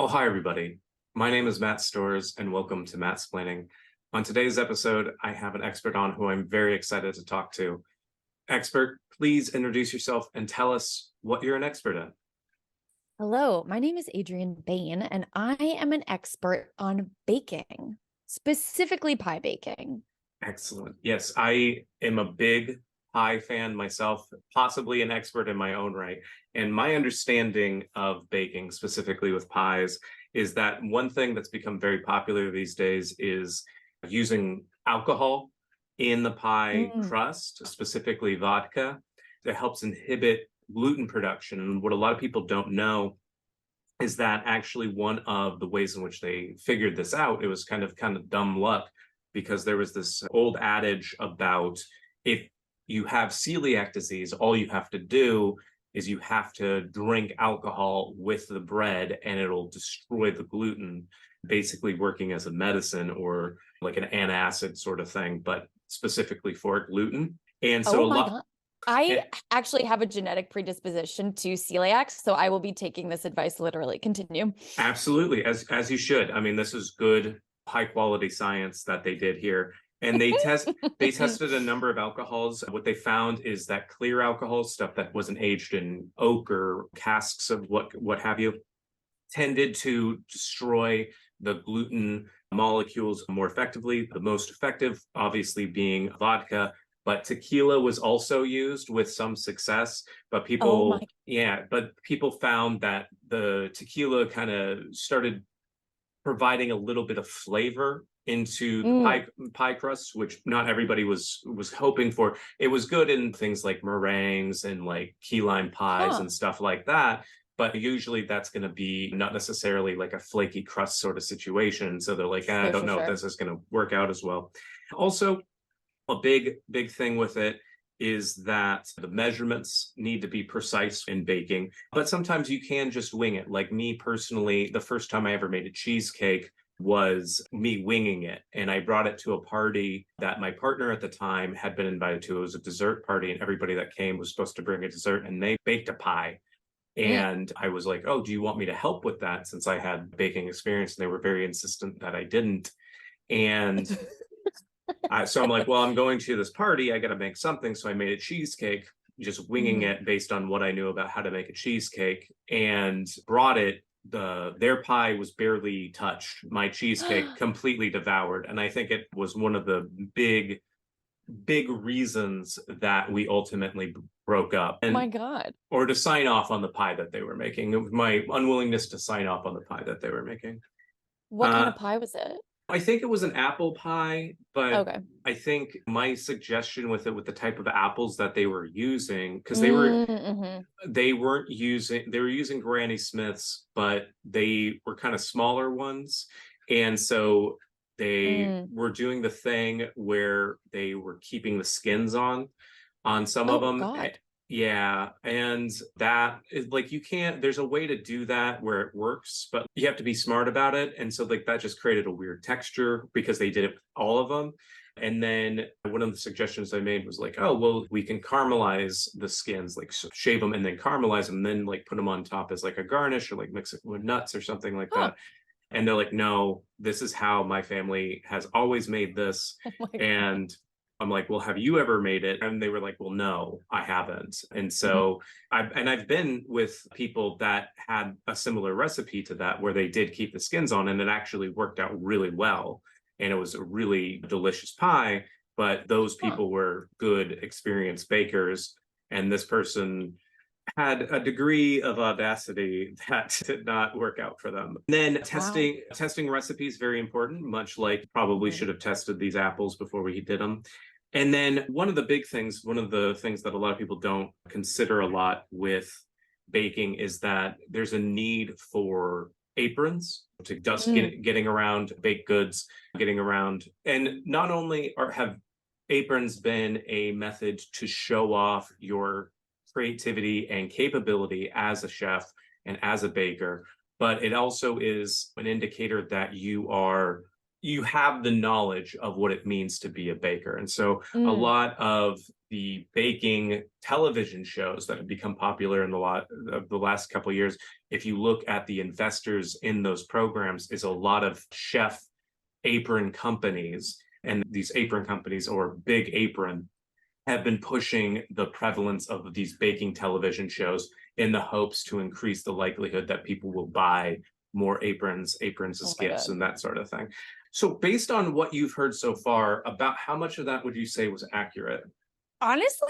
Oh, hi, everybody. My name is Matt Stores, and welcome to Mattsplaining. On today's episode, I have an expert on who I'm very excited to talk to. Expert, please introduce yourself and tell us what you're an expert in. Hello, my name is Adrien Behn, and I am an expert on baking, specifically pie baking. Excellent. Yes, I am a big pie fan myself, possibly an expert in my own right. And my understanding of baking, specifically with pies, is that one thing that's become very popular these days is using alcohol in the pie Mm. crust, specifically vodka, that helps inhibit gluten production. And what a lot of people don't know is that actually one of the ways in which they figured this out, it was kind of dumb luck, because there was this old adage about, if you have celiac disease, all you have to do is you have to drink alcohol with the bread and it'll destroy the gluten, basically working as a medicine or like an antacid sort of thing, but specifically for gluten. And so Oh a my lot God. I actually have a genetic predisposition to celiac, so I will be taking this advice literally. Continue. Absolutely, as you should. I mean, this is good, high quality science that they did here. And they tested a number of alcohols. What they found is that clear alcohol, stuff that wasn't aged in oak or casks of what have you, tended to destroy the gluten molecules more effectively. The most effective, obviously, being vodka, but tequila was also used with some success. But Oh my. people found that the tequila kind of started providing a little bit of flavor into the Mm. pie crust, which not everybody was hoping for. It was good in things like meringues and like key lime pies Huh. and stuff like that. But usually that's going to be not necessarily like a flaky crust sort of situation. So they're like, I Sure, don't sure, know if sure. this is going to work out as well. Also, a big thing with it is that the measurements need to be precise in baking, but sometimes you can just wing it. Like me personally, the first time I ever made a cheesecake was me winging it. And I brought it to a party that my partner at the time had been invited to. It was a dessert party, and everybody that came was supposed to bring a dessert, and they baked a pie. Mm. And I was like, oh, do you want me to help with that? Since I had baking experience, and they were very insistent that I didn't. And so I'm like, well, I'm going to this party. I got to make something. So I made a cheesecake, just winging Mhm. it based on what I knew about how to make a cheesecake, and brought it. Their pie was barely touched. My cheesecake completely devoured. And I think it was one of the big reasons that we ultimately broke up. My And God. or to sign off on the pie that they were making. It was my unwillingness to sign off on the pie that they were making. What kind Uh, of pie was it? I think it was an apple pie, but Okay. I think my suggestion with it, with the type of apples that they were using, because Mm-hmm. they were using Granny Smiths, but they were kind of smaller ones. And so they Mm. were doing the thing where they were keeping the skins on some of Oh them. God. Yeah, and that is like, you can't, there's a way to do that where it works, but you have to be smart about it. And so like that just created a weird texture because they did it with all of them. And then one of the suggestions I made was like, oh, well, we can caramelize the skins, like shave them and then caramelize them, and then like put them on top as like a garnish, or like mix it with nuts or something like Huh. that. And they're like, no, this is how my family has always made this. Oh my God. And I'm like, well, have you ever made it? And they were like, well, no, I haven't. And Mhm. so I've been with people that had a similar recipe to that, where they did keep the skins on, and it actually worked out really well. And it was a really delicious pie. But those Huh. people were good, experienced bakers. And this person had a degree of audacity that did not work out for them. And then Wow. testing recipes, very important, much like probably Mhm. should have tested these apples before we did them. And then one of the things that a lot of people don't consider a lot with baking is that there's a need for aprons to just Mm. getting around baked goods, getting around. And not only have aprons been a method to show off your creativity and capability as a chef and as a baker, but it also is an indicator that you are you have the knowledge of what it means to be a baker. And so a Mm. lot of the baking television shows that have become popular in the lot of the last couple of years, if you look at the investors in those programs, is a lot of chef apron companies. And these apron companies, or Big Apron, have been pushing the prevalence of these baking television shows in the hopes to increase the likelihood that people will buy more aprons Oh as my gifts God. and that sort of thing. So based on what you've heard so far, about how much of that would you say was accurate? Honestly,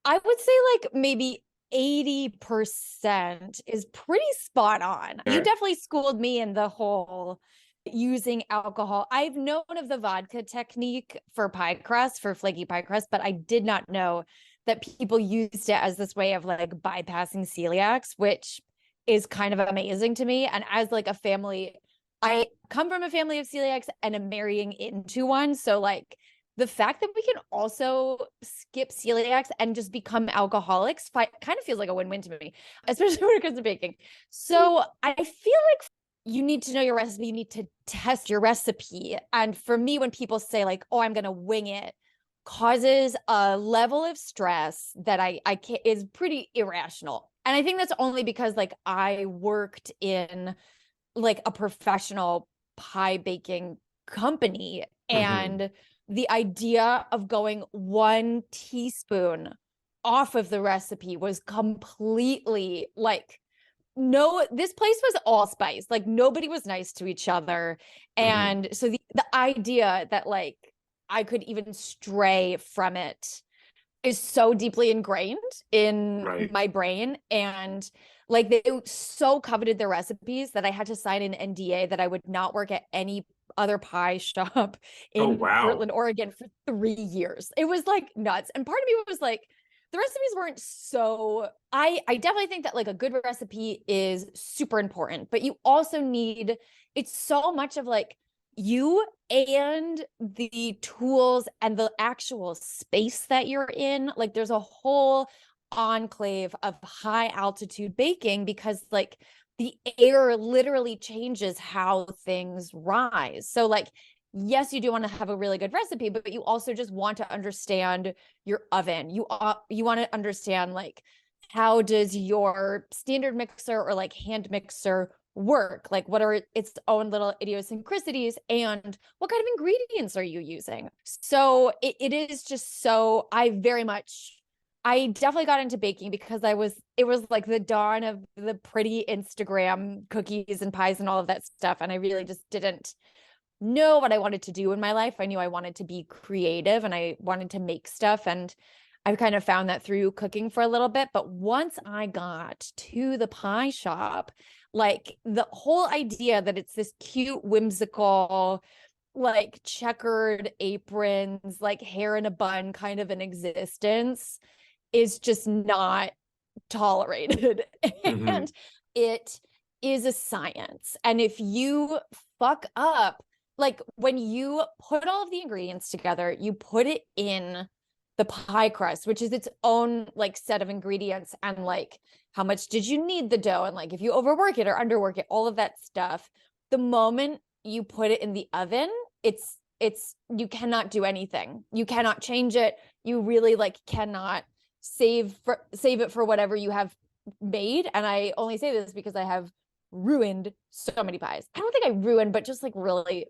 I would say like maybe 80% is pretty spot on. You Okay. definitely schooled me in the whole using alcohol. I've known of the vodka technique for pie crust, for flaky pie crust, but I did not know that people used it as this way of like bypassing celiacs, which is kind of amazing to me. And as like a family, I come from a family of celiacs and am marrying into one. So like the fact that we can also skip celiacs and just become alcoholics kind of feels like a win-win to me, especially when it comes to baking. So I feel like you need to know your recipe. You need to test your recipe. And for me, when people say like, "Oh, I'm going to wing it," causes a level of stress that I can't, is pretty irrational. And I think that's only because like I worked in like a professional pie baking company, Mm-hmm. and the idea of going 1 teaspoon off of the recipe was completely like, no, this place was allspice. Like nobody was nice to each other. Mm-hmm. And so the idea that like I could even stray from it is so deeply ingrained in Right. my brain. And like they so coveted their recipes that I had to sign an NDA that I would not work at any other pie shop Oh, in wow. Portland, Oregon for 3 years. It was like nuts. And part of me was like, the recipes weren't so I definitely think that like a good recipe is super important, but you also need, it's so much of like you and the tools and the actual space that you're in. Like there's a whole enclave of high altitude baking because like the air literally changes how things rise. So like yes, you do want to have a really good recipe, but you also just want to understand your oven. You want to understand like how does your standard mixer or like hand mixer work? Like what are its own little idiosyncrasies and what kind of ingredients are you using? So it is just so I definitely got into baking because it was like the dawn of the pretty Instagram cookies and pies and all of that stuff. And I really just didn't know what I wanted to do in my life. I knew I wanted to be creative and I wanted to make stuff. And I've kind of found that through cooking for a little bit. But once I got to the pie shop, like the whole idea that it's this cute, whimsical, like checkered aprons, like hair in a bun kind of an existence is just not tolerated. Mm-hmm. And it is a science. And if you fuck up, like when you put all of the ingredients together, you put it in the pie crust, which is its own like set of ingredients, and like how much did you need the dough, and like if you overwork it or underwork it, all of that stuff. The moment you put it in the oven, it's you cannot do anything. You cannot change it. You really like cannot save it for whatever you have made. And I only say this because I have ruined so many pies. I don't think I ruined, but just like really,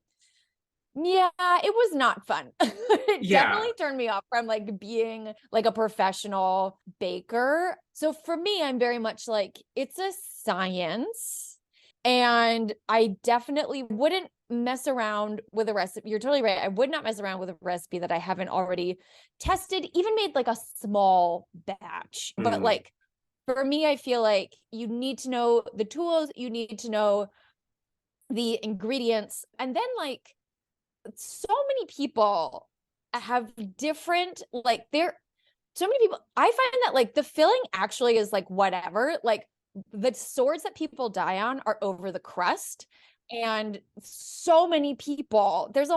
yeah, it was not fun. It Yeah. definitely turned me off from like being like a professional baker. So for me, I'm very much like it's a science. And I definitely wouldn't mess around with a recipe. You're totally right. I would not mess around with a recipe that I haven't already tested, even made like a small batch. But Mm. like for me, I feel like you need to know the tools, you need to know the ingredients, and then like so many people have different like there so many people, I find that like the filling actually is like whatever, like the swords that people die on are over the crust. And so many people, there's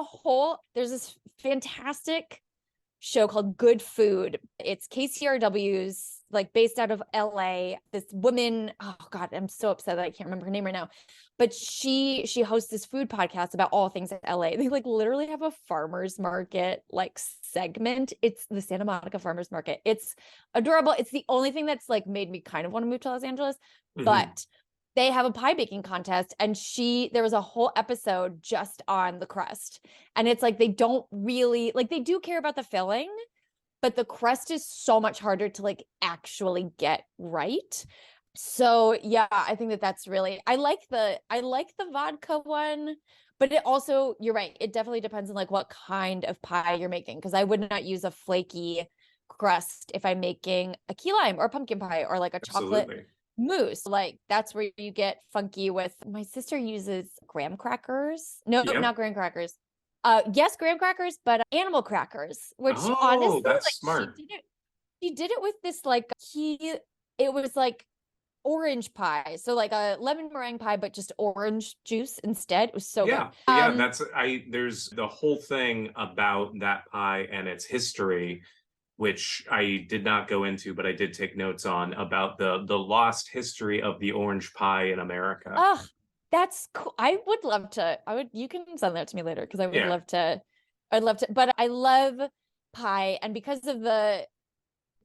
this fantastic show called Good Food. It's KCRW's like based out of LA. This woman, oh God, I'm so upset that I can't remember her name right now. But she hosts this food podcast about all things in LA. They like literally have a farmers market like segment. It's the Santa Monica Farmers Market. It's adorable. It's the only thing that's like made me kind of want to move to Los Angeles. But they have a pie baking contest, and there was a whole episode just on the crust. And it's like they don't really like, they do care about the filling, but the crust is so much harder to like actually get right. So yeah, I think that that's really, I like the vodka one, but it also, you're right, it definitely depends on like what kind of pie you're making, because I would not use a flaky crust if I'm making a key lime or pumpkin pie or like a chocolate mousse. Like that's where you get funky with. My sister uses graham crackers. No, not graham crackers. Yes, graham crackers, but animal crackers, which honestly, that's like smart. she did it with this like it was like orange pie. So like a lemon meringue pie, but just orange juice instead. It was so good. There's the whole thing about that pie and its history, which I did not go into, but I did take notes on, about the lost history of the orange pie in America. Oh, that's cool. I would love to. You can send that to me later, because I would love to. I'd love to, but I love pie, and because of the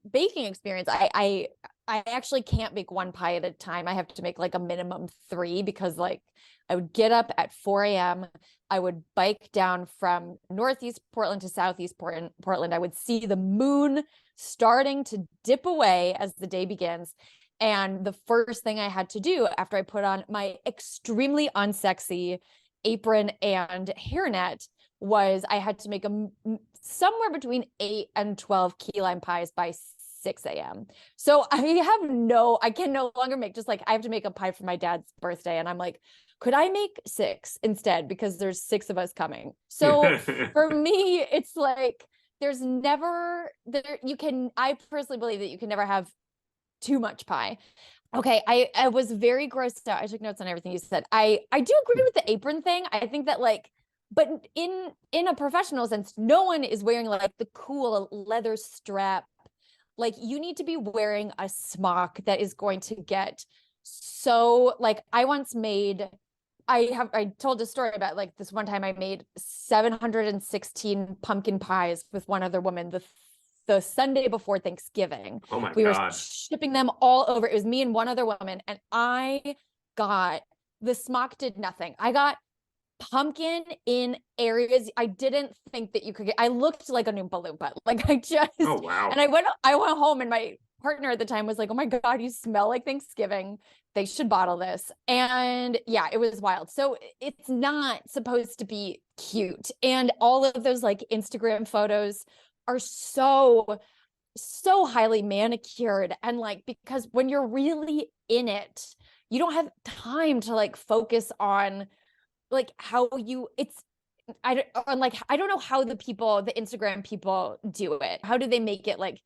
baking experience, I actually can't make one pie at a time. I have to make like a minimum 3, because like I would get up at 4 a.m. I would bike down from Northeast Portland to Southeast Portland. I would see the moon starting to dip away as the day begins. And the first thing I had to do after I put on my extremely unsexy apron and hairnet was I had to make somewhere between 8 and 12 key lime pies by 6 a.m. So I can no longer make, just like I have to make a pie for my dad's birthday. And I'm like, could I make 6 instead? Because there's 6 of us coming. So for me, it's like, I personally believe that you can never have too much pie. Okay, I was very grossed out. I took notes on everything you said. I do agree with the apron thing. I think that like, but in a professional sense, no one is wearing like the cool leather strap. Like you need to be wearing a smock that is going to get so like, I told a story about like this one time I made 716 pumpkin pies with one other woman the Sunday before Thanksgiving. Oh my we God. were shipping them all over. It was me and one other woman, and the smock did nothing. I got pumpkin in areas I didn't think that you could get. I looked like an Oompa Loompa. Like oh wow. And I went home, and my partner at the time was like, oh my God, you smell like Thanksgiving. They should bottle this. And yeah, it was wild. So it's not supposed to be cute. And all of those like Instagram photos are so highly manicured. And like, because when you're really in it, you don't have time to like focus on like how I don't know how the Instagram people do it. How do they make it like,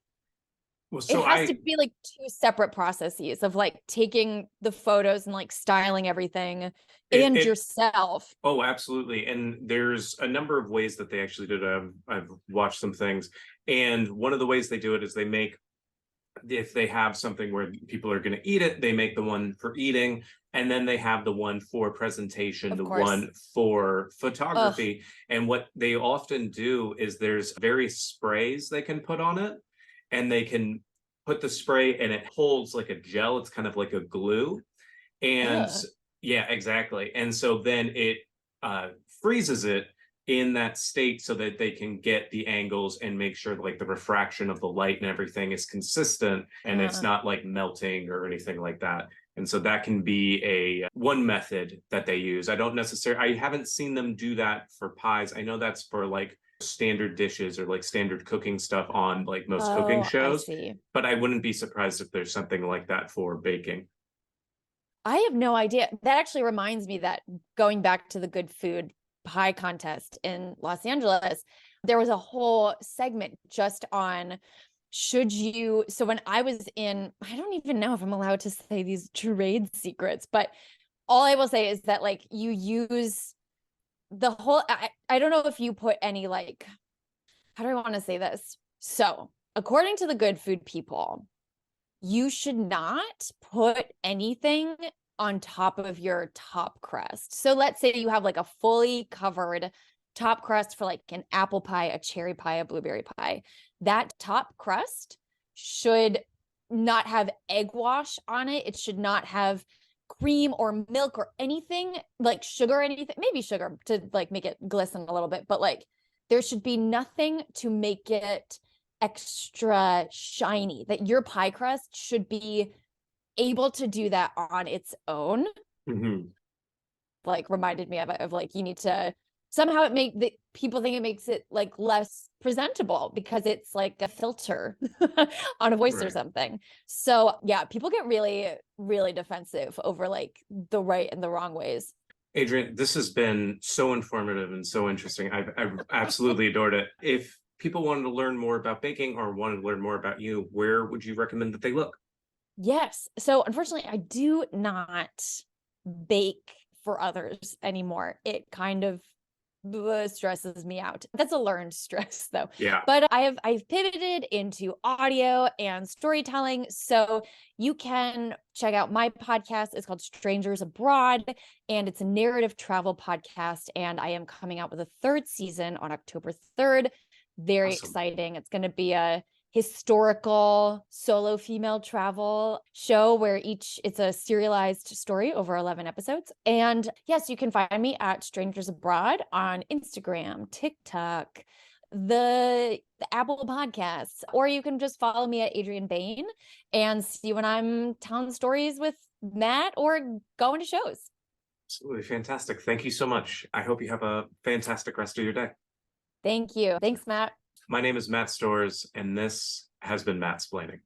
it has to be like 2 separate processes of like taking the photos and like styling everything yourself. Oh, absolutely. And there's a number of ways that they actually do it. I've watched some things. And one of the ways they do it is if they have something where people are going to eat it, they make the one for eating. And then they have the one for presentation, one for photography. And what they often do is there's various sprays they can put on it. And they can put the spray and it holds like a gel. It's kind of like a glue. And yeah, exactly. And so then it freezes it in that state so that they can get the angles and make sure like the refraction of the light and everything is consistent and it's not like melting or anything like that. And so that can be one method that they use. I haven't seen them do that for pies. I know that's for like standard dishes or like standard cooking stuff on like most cooking shows. But I wouldn't be surprised if there's something like that for baking. I have no idea. That actually reminds me that going back to the good food pie contest in Los Angeles, there was a whole segment just on so when I was I don't even know if I'm allowed to say these trade secrets, but all I will say is that like you use the whole, I don't know if you put any like, how do I want to say this? So according to the good food people, you should not put anything on top of your top crust. So let's say you have like a fully covered top crust for like an apple pie, a cherry pie, a blueberry pie. That top crust should not have egg wash on it. It should not have cream or milk or anything like sugar or anything, maybe sugar to like make it glisten a little bit, but like there should be nothing to make it extra shiny. That your pie crust should be able to do that on its own. Mhm. Like reminded me of like you need to somehow it make the people think it makes it like less presentable because it's like a filter on a voice or Right. something. So yeah, people get really, really defensive over like the right and the wrong ways. Adrien, this has been so informative and so interesting. I've absolutely adored it. If people wanted to learn more about baking or wanted to learn more about you, where would you recommend that they look? Yes. So unfortunately, I do not bake for others anymore. It kind of stresses me out. That's a learned stress though. Yeah. But I've pivoted into audio and storytelling. So you can check out my podcast. It's called Strangers Abroad, and it's a narrative travel podcast. And I am coming out with a third season on October 3rd. Very Awesome. exciting. It's going to be a historical solo female travel show where it's a serialized story over 11 episodes. And yes, you can find me at Strangers Abroad on Instagram, TikTok, the Apple Podcasts, or you can just follow me at Adrien Behn and see when I'm telling stories with Matt or going to shows. Absolutely fantastic. Thank you so much. I hope you have a fantastic rest of your day. Thank you. Thanks, Matt. My name is Matt Stores, and this has been Mattsplaining.